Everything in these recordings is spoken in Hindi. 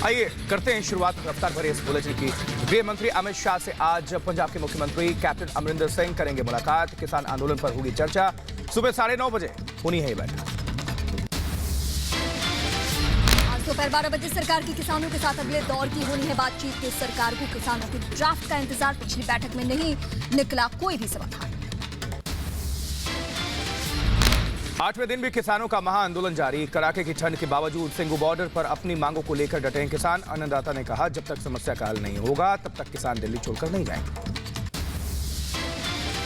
आइए करते हैं शुरुआत रफ्तार भरे इस बुलेटिन की। गृह मंत्री अमित शाह से आज पंजाब के मुख्यमंत्री कैप्टन अमरिंदर सिंह करेंगे मुलाकात। किसान आंदोलन पर होगी चर्चा। सुबह 9:30 बजे होनी है ये बैठक। आज दोपहर 12 बजे सरकार की किसानों के साथ अगले दौर की होनी है बातचीत। के सरकार को किसानों के ड्राफ्ट का इंतजार। पिछली बैठक में नहीं निकला कोई भी समाधान। 8वें दिन भी किसानों का महाआंदोलन जारी। कड़ाके की ठंड के बावजूद सिंघू बॉर्डर पर अपनी मांगों को लेकर डटे हैं किसान। अन्नदाता ने कहा जब तक समस्या का हल नहीं होगा तब तक किसान दिल्ली छोड़कर नहीं जाएंगे।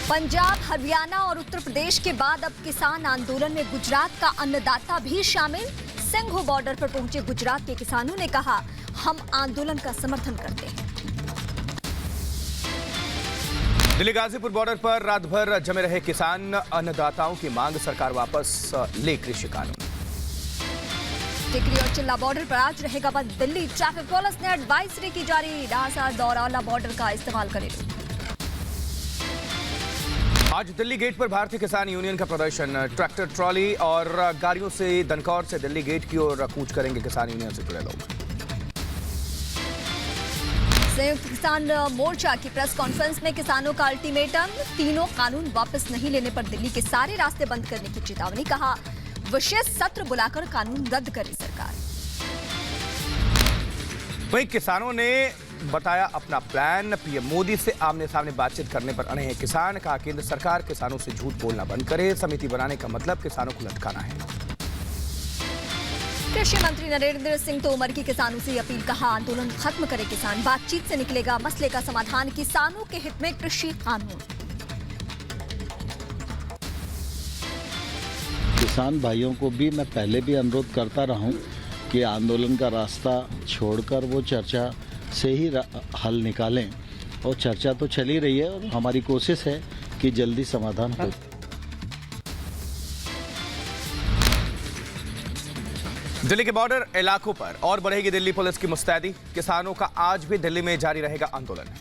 पंजाब, हरियाणा और उत्तर प्रदेश के बाद अब किसान आंदोलन में गुजरात का अन्नदाता भी शामिल। सिंघू बॉर्डर पर पहुंचे गुजरात के किसानों ने कहा हम आंदोलन का समर्थन करते हैं। दिल्ली गाजीपुर बॉर्डर पर रात भर जमे रहे किसान। अन्नदाताओं की मांग सरकार वापस ले कृषि कानून। टिकरी और चिल्ला बॉर्डर पर आज रहेगा बंद। दिल्ली ट्रैफिक पुलिस ने एडवाइजरी की जारी। रासा दौराला बॉर्डर का इस्तेमाल करें। आज दिल्ली गेट पर भारतीय किसान यूनियन का प्रदर्शन। ट्रैक्टर, ट्रॉली और गाड़ियों से दनकौर से दिल्ली गेट की ओर कूच करेंगे किसान यूनियन से जुड़े लोग। संयुक्त किसान मोर्चा की प्रेस कॉन्फ्रेंस में किसानों का अल्टीमेटम। तीनों कानून वापस नहीं लेने पर दिल्ली के सारे रास्ते बंद करने की चेतावनी। कहा विशेष सत्र बुलाकर कानून रद्द करे सरकार। वहीं किसानों ने बताया अपना प्लान। पीएम मोदी से आमने सामने बातचीत करने पर अड़े हैं किसान। कहा केंद्र सरकार किसानों से झूठ बोलना बंद करे। समिति बनाने का मतलब किसानों को लटकाना है। कृषि मंत्री नरेंद्र सिंह तोमर की किसानों से अपील। कहा आंदोलन खत्म करे किसान। बातचीत से निकलेगा मसले का समाधान। किसानों के हित में कृषि कानून। किसान भाइयों को भी मैं पहले भी अनुरोध करता रहा हूं कि आंदोलन का रास्ता छोड़कर वो चर्चा से ही हल निकालें। और चर्चा तो चल ही रही है और हमारी कोशिश है कि जल्दी समाधान हो। दिल्ली के बॉर्डर इलाकों पर और बढ़ेगी दिल्ली पुलिस की मुस्तैदी। किसानों का आज भी दिल्ली में जारी रहेगा आंदोलन।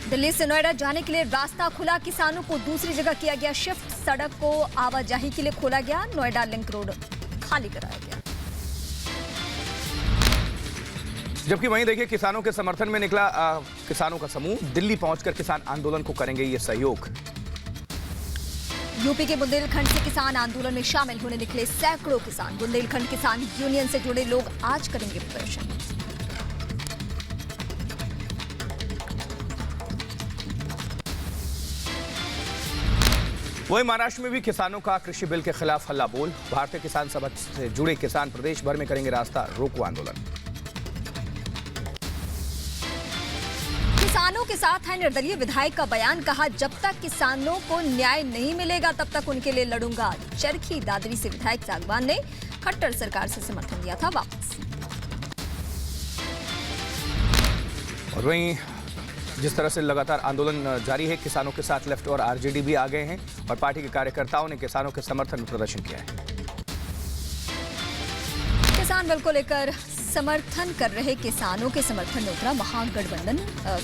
दिल्ली से नोएडा जाने के लिए रास्ता खुला। किसानों को दूसरी जगह किया गया शिफ्ट। सड़क को आवाजाही के लिए खोला गया। नोएडा लिंक रोड खाली कराया गया। जबकि वहीं देखिए किसानों के समर्थन में निकला किसानों का समूह। दिल्ली पहुंचकर किसान आंदोलन को करेंगे ये सहयोग। यूपी के बुंदेलखंड से किसान आंदोलन में शामिल होने निकले सैकड़ों किसान। बुंदेलखंड किसान यूनियन से जुड़े लोग आज करेंगे प्रदर्शन। वहीं महाराष्ट्र में भी किसानों का कृषि बिल के खिलाफ हल्ला बोल। भारतीय किसान सभा से जुड़े किसान प्रदेश भर में करेंगे रास्ता रोको आंदोलन। किसानों के साथ है निर्दलीय विधायक का बयान। कहा जब तक किसानों को न्याय नहीं मिलेगा तब तक उनके लिए लड़ूंगा। चरखी दादरी से विधायक सागवान ने खट्टर सरकार से समर्थन दिया था वापस। और वहीं जिस तरह से लगातार आंदोलन जारी है किसानों के साथ लेफ्ट और आरजेडी भी आ गए हैं और पार्टी के कार्यकर्ताओं ने किसानों के समर्थन में प्रदर्शन किया है। किसान बिल को लेकर समर्थन कर रहे किसानों के समर्थन में उतरा महागठबंधन।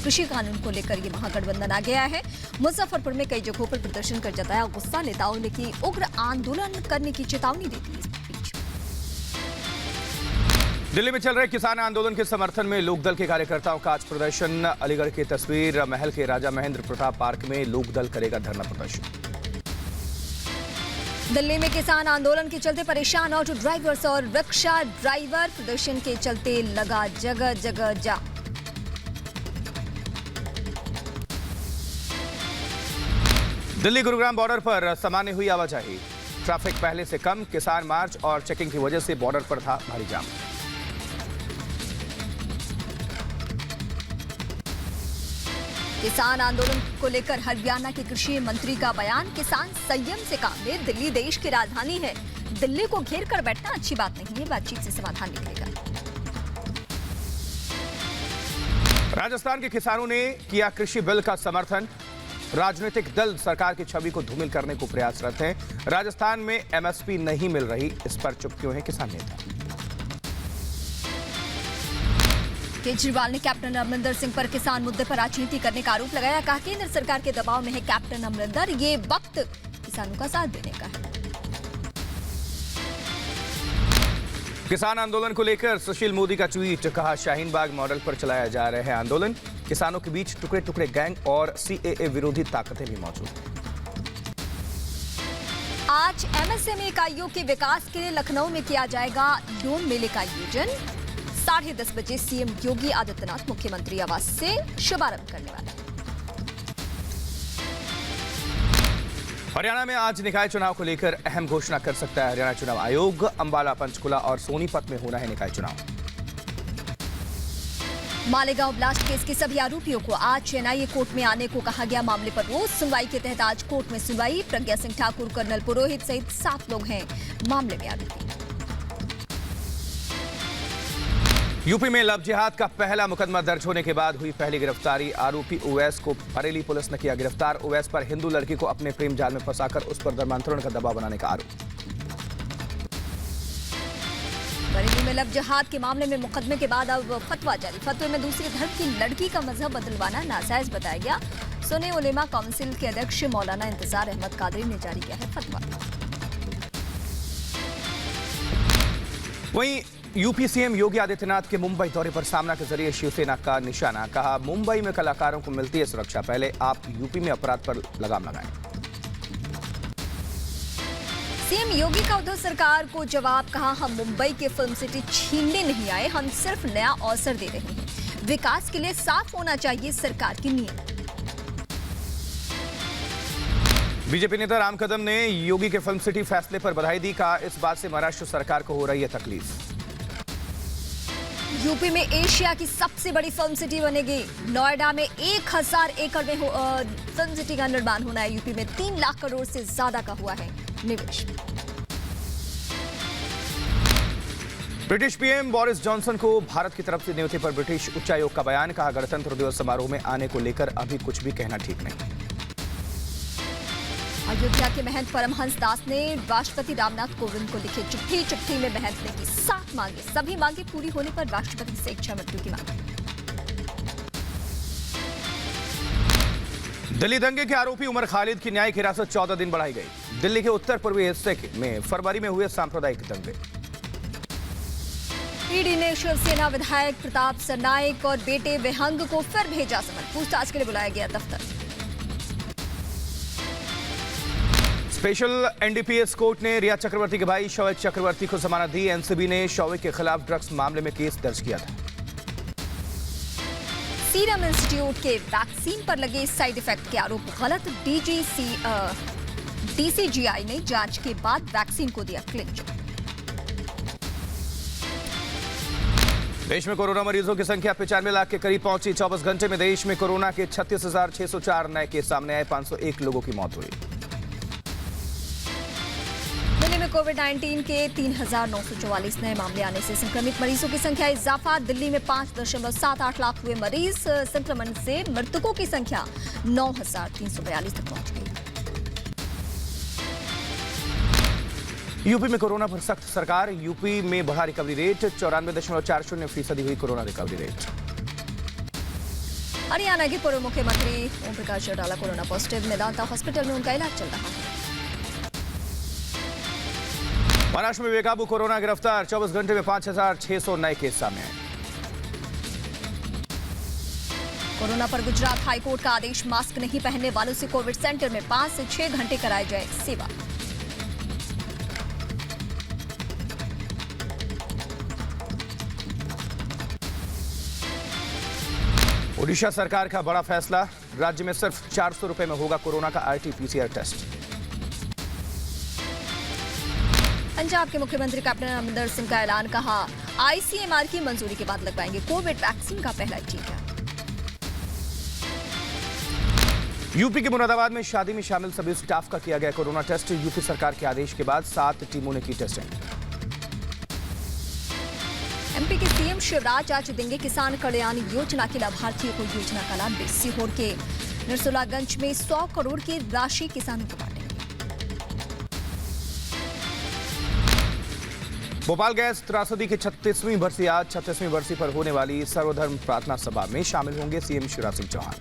कृषि कानून को लेकर ये महागठबंधन आ गया है। मुजफ्फरपुर में कई जगहों पर प्रदर्शन कर जताया गुस्सा। नेताओं ने की उग्र आंदोलन करने की चेतावनी दी थी। दिल्ली में चल रहे किसान आंदोलन के समर्थन में लोकदल के कार्यकर्ताओं का आज प्रदर्शन। अलीगढ़ की तस्वीर महल के राजा महेंद्र प्रताप पार्क में लोकदल करेगा धरना प्रदर्शन। दिल्ली में किसान आंदोलन के चलते परेशान ऑटो ड्राइवर्स और रिक्शा ड्राइवर। प्रदर्शन के चलते लगा जगह जगह जाम। दिल्ली गुरुग्राम बॉर्डर पर सामान्य हुई आवाजाही। ट्रैफिक पहले से कम। किसान मार्च और चेकिंग की वजह से बॉर्डर पर था भारी जाम। किसान आंदोलन को लेकर हरियाणा के कृषि मंत्री का बयान। किसान संयम से काम ले। दिल्ली देश की राजधानी है। दिल्ली को घेर कर बैठना अच्छी बात नहीं है। बातचीत से समाधान निकलेगा। राजस्थान के किसानों ने किया कृषि बिल का समर्थन। राजनीतिक दल सरकार की छवि को धूमिल करने को प्रयासरत हैं। राजस्थान में एमएसपी नहीं मिल रही, इस पर चुप क्यों हैं किसान नेता। केजरीवाल ने कैप्टन अमरिंदर सिंह पर किसान मुद्दे पर राजनीति करने का आरोप लगाया। कहा केंद्र सरकार के दबाव में है कैप्टन अमरिंदर। ये वक्त किसानों का साथ देने का है। किसान आंदोलन को लेकर सुशील मोदी का ट्वीट, कहा शाहीन बाग मॉडल पर चलाया जा रहा है आंदोलन। किसानों के बीच टुकड़े टुकड़े गैंग और सीएए विरोधी ताकतें भी मौजूद हैं। आज एमएसएमई इकाइयों के विकास के लिए लखनऊ में किया जाएगा लोन मेले का आयोजन। 10:30 बजे सीएम योगी आदित्यनाथ मुख्यमंत्री आवास से शुभारंभ करने वाले हैं। हरियाणा में आज निकाय चुनाव को लेकर अहम घोषणा कर सकता है हरियाणा चुनाव आयोग। अंबाला, पंचकुला और सोनीपत में होना है निकाय चुनाव। मालेगांव ब्लास्ट केस के सभी आरोपियों को आज एनआईए कोर्ट में आने को कहा गया। मामले पर रोज सुनवाई के तहत आज कोर्ट में सुनवाई। प्रज्ञा सिंह ठाकुर, कर्नल पुरोहित सहित 7 लोग हैं मामले में आरोपी। यूपी में लव जिहाद का पहला मुकदमा दर्ज होने के बाद हुई पहली गिरफ्तारी। आरोपी उवैस को बरेली पुलिस ने किया गिरफ्तार। उवैस पर हिंदू लड़की को अपने प्रेम जाल में फंसाकर उस पर धर्मांतरण का दबाव बनाने का आरोप। बरेली में लव जिहाद के मामले में मुकदमे के बाद अब फतवा जारी। फतवे में दूसरे धर्म की लड़की का मजहब बदलवाना नाजायज बताया गया। सुन्नी उलेमा काउंसिल के अध्यक्ष मौलाना इंतजार अहमद कादरी ने जारी किया है फतवा। वहीं यूपी सीएम योगी आदित्यनाथ के मुंबई दौरे पर सामना के जरिए शिवसेना का निशाना। कहा, मुंबई में कलाकारों को मिलती है सुरक्षा, पहले आप यूपी में अपराध पर लगाम लगाएं। सीएम योगी का उद्धव सरकार को जवाब। कहा, हम मुंबई के फिल्म सिटी छीनने नहीं आए, हम सिर्फ नया अवसर दे रहे हैं। विकास के लिए साफ होना चाहिए सरकार की नीयत। बीजेपी नेता राम कदम ने योगी के फिल्म सिटी फैसले पर बधाई दी। कहा, इस बात से महाराष्ट्र सरकार को हो रही है तकलीफ। यूपी में एशिया की सबसे बड़ी फिल्म सिटी बनेगी। नोएडा में 1000 एकड़ में फिल्म सिटी का निर्माण होना है। यूपी में 3 लाख करोड़ से ज्यादा का हुआ है निवेश। ब्रिटिश पीएम बोरिस जॉनसन को भारत की तरफ से न्योते पर ब्रिटिश उच्चायोग का बयान। कहा, गणतंत्र दिवस समारोह में आने को लेकर अभी कुछ भी कहना ठीक नहीं। अयोध्या के महंत परमहंस दास ने राष्ट्रपति रामनाथ कोविंद को लिखे चिट्ठी में महंत ने की 7 मांगे। सभी मांगे पूरी होने पर राष्ट्रपति से इच्छा मृत्यु की मांग। दिल्ली दंगे के आरोपी उमर खालिद की न्यायिक हिरासत 14 दिन बढ़ाई गई। दिल्ली के उत्तर पूर्वी हिस्से में फरवरी में हुए सांप्रदायिक दंगे। ईडी ने शिवसेना विधायक प्रताप सरनाइक और बेटे विहंग को फिर भेजा समन। पूछताछ के लिए बुलाया गया दफ्तर। स्पेशल एनडीपीएस कोर्ट ने रिया चक्रवर्ती के भाई शौविक चक्रवर्ती को जमानत दी। एनसीबी ने शौविक के खिलाफ ड्रग्स मामले में केस दर्ज किया था। सीरम इंस्टीट्यूट के वैक्सीन पर लगे साइड इफेक्ट के आरोप गलत। डीसीजीआई ने जांच के बाद वैक्सीन को दिया क्लीन चिट। देश में कोरोना मरीजों की संख्या 95 लाख के करीब पहुंची। 24 घंटे में देश में कोरोना के 36,604 नए केस सामने आए। 501 लोगों की मौत हुई। दिल्ली में कोविड-19 के 3,944 नए मामले आने से संक्रमित मरीजों की संख्या इजाफा। दिल्ली में 5.78 लाख हुए मरीज। संक्रमण से मृतकों की संख्या 9,342 तक पहुंच गई। यूपी में कोरोना पर सख्त सरकार। यूपी में बढ़ा रिकवरी रेट। 94.40% हुई कोरोना रिकवरी रेट। हरियाणा के पूर्व मुख्यमंत्री Om Prakash Chautala corona positive. Medanta hospital में उनका इलाज चल रहा है। महाराष्ट्र में बेकाबू कोरोना गिरफ्तार। 24 घंटे में 5,600 नए केस सामने आए। कोरोना पर गुजरात हाईकोर्ट का आदेश। मास्क नहीं पहनने वालों से कोविड सेंटर में 5 से 6 घंटे कराई जाए सेवा। ओडिशा सरकार का बड़ा फैसला। राज्य में सिर्फ 400 रुपए में होगा कोरोना का आरटी-पीसीआर टेस्ट। पंजाब के मुख्यमंत्री कैप्टन अमरिंदर सिंह का ऐलान। कहा, आईसीएमआर की मंजूरी के बाद लगवाएंगे कोविड वैक्सीन का पहला टीका। यूपी के मुरादाबाद में शादी में शामिल सभी स्टाफ का किया गया कोरोना टेस्ट। यूपी सरकार के आदेश के बाद 7 टीमों ने की टेस्टिंग। एमपी के सीएम शिवराज आज देंगे किसान कल्याण योजना के लाभार्थियों को योजना का लाभ। सीहोर के नरसुलागंज में 100 करोड़ की राशि किसानों को बांटेंगे। भोपाल गैस त्रासदी की 36वीं बरसी आज। 36वीं बरसी पर होने वाली सर्वधर्म प्रार्थना सभा में शामिल होंगे सीएम शिवराज सिंह चौहान।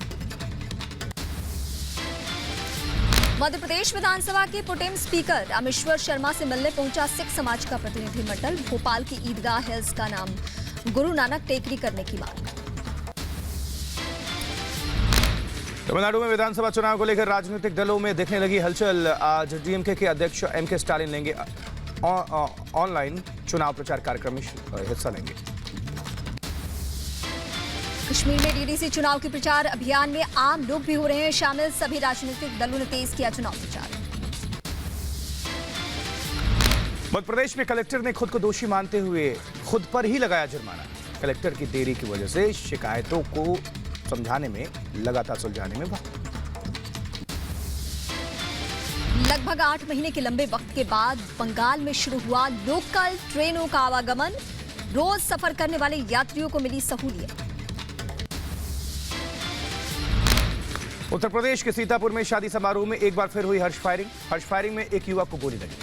मध्य प्रदेश विधानसभा के प्रोटेम स्पीकर रामेश्वर शर्मा से मिलने पहुंचा सिख समाज का प्रतिनिधिमंडल। भोपाल की ईदगाह हिल्स का नाम गुरु नानक टेकरी करने की मांग। तमिलनाडु में विधानसभा चुनाव को लेकर राजनीतिक दलों में दिखने लगी हलचल। आज डीएमके के अध्यक्ष एमके स्टालिन लेंगे ऑनलाइन चुनाव प्रचार कार्यक्रम में हिस्सा लेंगे। कश्मीर में डीडीसी चुनाव के प्रचार अभियान में आम लोग भी हो रहे हैं शामिल। सभी राजनीतिक दलों ने तेज किया चुनाव प्रचार। मध्य प्रदेश में कलेक्टर ने खुद को दोषी मानते हुए खुद पर ही लगाया जुर्माना। कलेक्टर की देरी की वजह से शिकायतों को समझाने में लगातार सुलझाने में लगभग 8 महीने के लंबे वक्त के बाद बंगाल में शुरू हुआ लोकल ट्रेनों का आवागमन। रोज सफर करने वाले यात्रियों को मिली सहूलियत। उत्तर प्रदेश के सीतापुर में शादी समारोह में एक बार फिर हुई हर्ष फायरिंग में एक युवक को गोली लगी।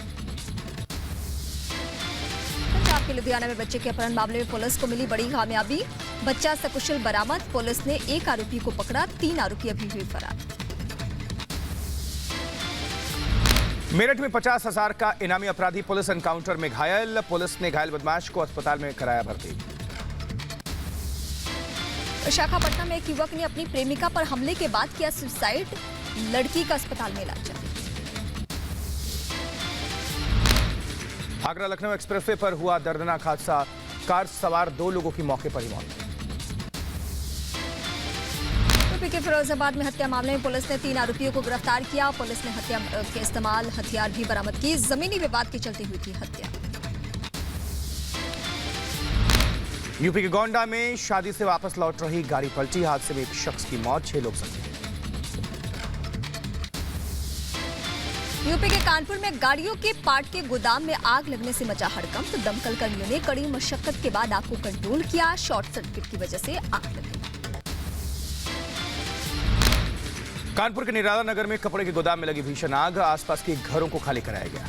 पंजाब के लुधियाना में बच्चे के अपहरण मामले में पुलिस को मिली बड़ी कामयाबी। बच्चा सकुशल बरामद। पुलिस ने एक आरोपी को पकड़ा। 3 आरोपी अभी हुए फरार। मेरठ में 50,000 का इनामी अपराधी पुलिस एनकाउंटर में घायल। पुलिस ने घायल बदमाश को अस्पताल में कराया भर्ती। विशाखापट्टनम में एक युवक ने अपनी प्रेमिका पर हमले के बाद किया सुसाइड। लड़की का अस्पताल में इलाज जारी। आगरा लखनऊ एक्सप्रेसवे पर हुआ दर्दनाक हादसा। कार सवार 2 लोगों की मौके पर ही मौत। यूपी के फिरोजाबाद में हत्या मामले में पुलिस ने 3 आरोपियों को गिरफ्तार किया। पुलिस ने हत्या के इस्तेमाल हथियार भी बरामद की। जमीनी विवाद के चलते हुई थी हत्या। यूपी के गोंडा में शादी से वापस लौट रही गाड़ी पलटी। हादसे में एक शख्स की मौत, 6 लोग जख्मी। यूपी के कानपुर में गाड़ियों के पार्ट के गोदाम में आग लगने से मचा हड़कंप। दमकल कर्मियों ने कड़ी मशक्कत के बाद आग को कंट्रोल किया। शॉर्ट सर्किट की वजह से आग लगी। कानपुर के निराला नगर में कपड़े के गोदाम में लगी भीषण आग। आसपास के घरों को खाली कराया गया।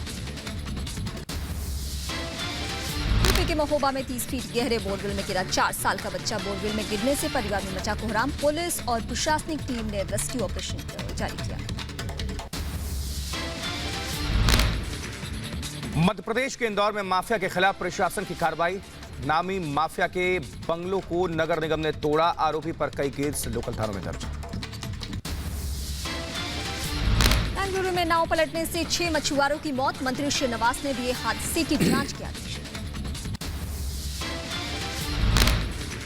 यूपी के महोबा में 30 फीट गहरे बोरवेल में गिरा 4 साल का बच्चा। बोरवेल में गिरने से परिवार में मचा कोहराम। पुलिस और प्रशासनिक टीम ने रेस्क्यू ऑपरेशन जारी किया। मध्य प्रदेश के इंदौर में माफिया के खिलाफ प्रशासन की कार्रवाई। नामी माफिया के बंगलों को नगर निगम ने तोड़ा। आरोपी पर कई केस लोकल थानों में दर्ज। बेंगलुरु में नाव पलटने से 6 मछुआरों की मौत। मंत्री श्रीनिवास ने दिए हादसे की जांच के आदेश।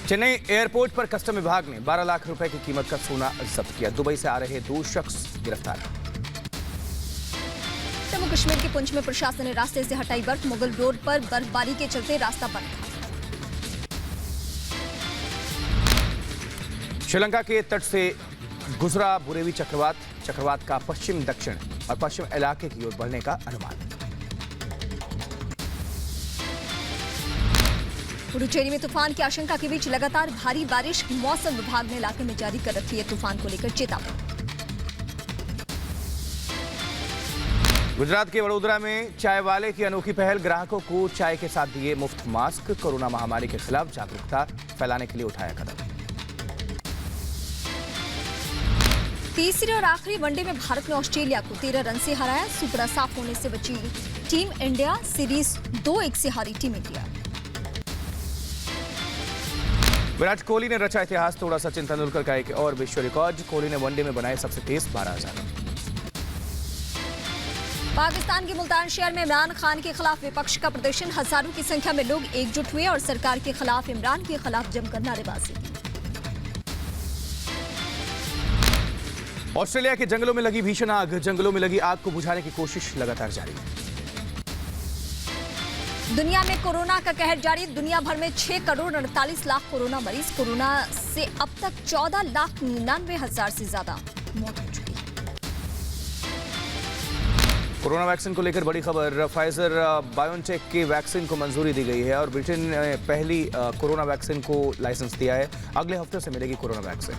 चेन्नई एयरपोर्ट पर कस्टम विभाग ने 12 लाख रुपए की कीमत का सोना जब्त किया। दुबई से आ रहे 2 शख्स गिरफ्तार। जम्मू कश्मीर के पुंछ में प्रशासन ने रास्ते से हटाई बर्फ। मुगल रोड पर बर्फबारी के चलते रास्ता बंद था। श्रीलंका के तट से गुजरा बुरेवी चक्रवात का पश्चिम दक्षिण और पश्चिम इलाके की ओर बढ़ने का अनुमान। पुडुचेरी में तूफान की आशंका के बीच लगातार भारी बारिश। मौसम विभाग ने इलाके में जारी कर रखी है तूफान को लेकर चेतावनी। गुजरात के वडोदरा में चाय वाले की अनोखी पहल। ग्राहकों को चाय के साथ दिए मुफ्त मास्क। कोरोना महामारी के खिलाफ जागरूकता फैलाने के लिए उठाया कदम। तीसरे और आखिरी वनडे में भारत ने ऑस्ट्रेलिया को 13 रन से हराया। सुपड़ा साफ होने से बची टीम इंडिया। सीरीज 2-1 से हारी टीम इंडिया। विराट कोहली ने रचा इतिहास, तोड़ा सचिन तेंदुलकर का एक और विश्व रिकॉर्ड। कोहली ने वनडे में बनाए सबसे तेज 12,000 रन। पाकिस्तान के मुल्तान शहर में इमरान खान के खिलाफ विपक्ष का प्रदर्शन। हजारों की संख्या में लोग एकजुट हुए और सरकार के खिलाफ, इमरान के खिलाफ जमकर नारेबाजी की। ऑस्ट्रेलिया के जंगलों में लगी भीषण आग। जंगलों में लगी आग को बुझाने की कोशिश लगातार जारी है। दुनिया में कोरोना का कहर जारी। दुनिया भर में 6 करोड़ 48 लाख कोरोना मरीज। कोरोना से अब तक 14,99,000 से ज्यादा मौत हो चुकी है। कोरोना वैक्सीन को लेकर बड़ी खबर। फाइजर बायोटेक के वैक्सीन को मंजूरी दी गई है और ब्रिटेन ने पहली कोरोना वैक्सीन को लाइसेंस दिया है। अगले हफ्ते से मिलेगी कोरोना वैक्सीन।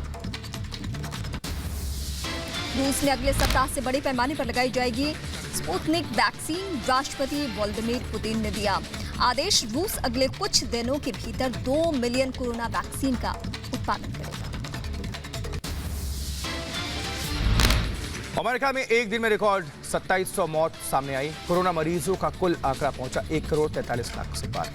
रूस में अगले सप्ताह से बड़े पैमाने पर लगाई जाएगी स्पुतनिक वैक्सीन। राष्ट्रपति व्लादिमीर पुतिन ने दिया आदेश। रूस अगले कुछ दिनों के भीतर 2 मिलियन कोरोना वैक्सीन का उत्पादन करेगा। अमेरिका में एक दिन में रिकॉर्ड 2700 मौत सामने आई। कोरोना मरीजों का कुल आंकड़ा पहुंचा 1,43,00,000 से पार।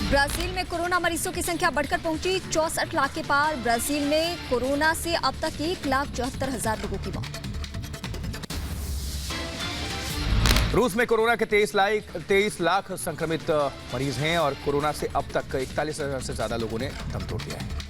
ब्राजील में कोरोना मरीजों की संख्या बढ़कर पहुंची 64 लाख के पार। ब्राजील में कोरोना से अब तक 1,74,000 लोगों की मौत। रूस में कोरोना के 23 लाख संक्रमित मरीज हैं और कोरोना से अब तक 41,000 से ज्यादा लोगों ने दम तोड़ दिया है।